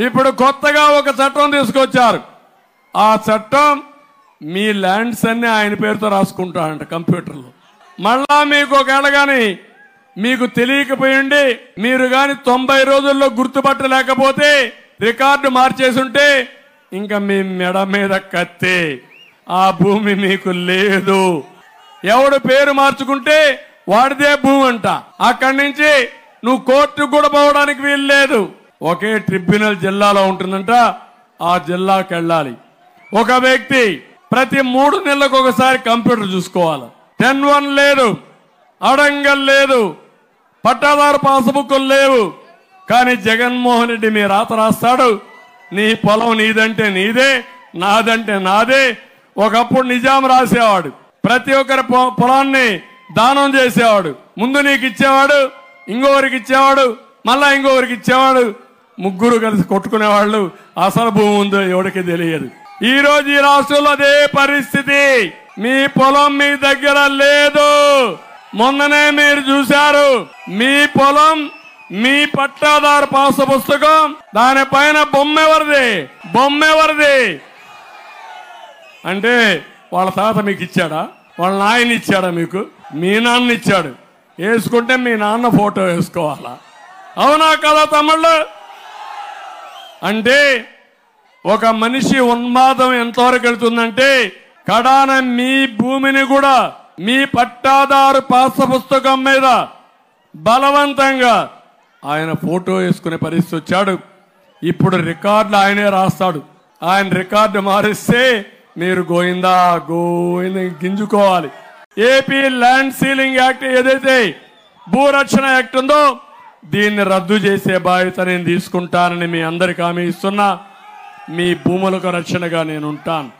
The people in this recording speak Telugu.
ఇప్పుడు కొత్తగా ఒక చట్టం తీసుకొచ్చారు. ఆ చట్టం మీ ల్యాండ్స్ అన్ని ఆయన పేరుతో రాసుకుంటాడంట కంప్యూటర్లో. మళ్ళా మీకు ఒకవేళ కానీ మీకు తెలియకపోయింది, మీరు కానీ 90 రోజుల్లో గుర్తుపట్టలేకపోతే రికార్డు మార్చేసి ఉంటే ఇంకా మీ మెడ మీద కత్తి, ఆ భూమి మీకు లేదు. ఎవడు పేరు మార్చుకుంటే వాడిదే భూమి అంట. అక్కడి నుంచి నువ్వు కోర్టుకు కూడా పోవడానికి వీలు లేదు. ఒకే ట్రిబ్యునల్ జిల్లాలో ఉంటుందంట, ఆ జిల్లాకి వెళ్ళాలి. ఒక వ్యక్తి ప్రతి 3 నెలలకు ఒకసారి కంప్యూటర్ చూసుకోవాలి. 10-1 లేదు, అడంగల్ లేదు, పట్టాదారు పాస్బుక్లు లేవు. కానీ జగన్మోహన్ రెడ్డి మీ రాత రాస్తాడు. నీ పొలం నీదంటే నీదే, నాదంటే నాదే. ఒకప్పుడు నిజాం రాసేవాడు, ప్రతి ఒక్కరి పొలాన్ని దానం చేసేవాడు. ముందు నీకు ఇచ్చేవాడు, ఇంకొకరికి ఇచ్చేవాడు, మళ్ళా ఇంకొకరికి ఇచ్చేవాడు. ముగ్గురు కలిసి కొట్టుకునేవాళ్ళు. అసలు భూమి ఉందో ఎవరికి తెలియదు. ఈ రోజు ఈ రాష్ట్రంలో అదే పరిస్థితి. మీ పొలం మీ దగ్గర లేదు. మొన్ననే మీరు చూశారు, మీ పొలం మీ పట్టాదారు పాస్ పుస్తకం దానిపైన బొమ్మెవరిది అంటే వాళ్ళ తాత మీకు ఇచ్చాడా? వాళ్ళ నాయన ఇచ్చాడా? మీకు మీ నాన్న ఇచ్చాడు. వేసుకుంటే మీ నాన్న ఫోటో వేసుకోవాలా? అవునా కదా తమ్ముళ్ళు? అంటే ఒక మనిషి ఉన్మాదం ఎంతవరకు వెళ్తుందంటే కడాన మీ భూమిని కూడా మీ పట్టాదారు పాస్ పుస్తకం మీద బలవంతంగా ఆయన ఫోటో వేసుకునే పరిస్థితి వచ్చాడు. ఇప్పుడు రికార్డులు ఆయనే రాస్తాడు. ఆయన రికార్డు మారిస్తే మీరు గోయిందా గింజుకోవాలి. ఏపీ ల్యాండ్ సీలింగ్ యాక్ట్ ఏదైతే భూరక్షణ యాక్ట్ ఉందో దీన్ని రద్దు చేసే బాధ్యత నేను తీసుకుంటానని మీ అందరికి హామీ ఇస్తున్నా. మీ భూములకు రక్షణగా నేను ఉంటాను.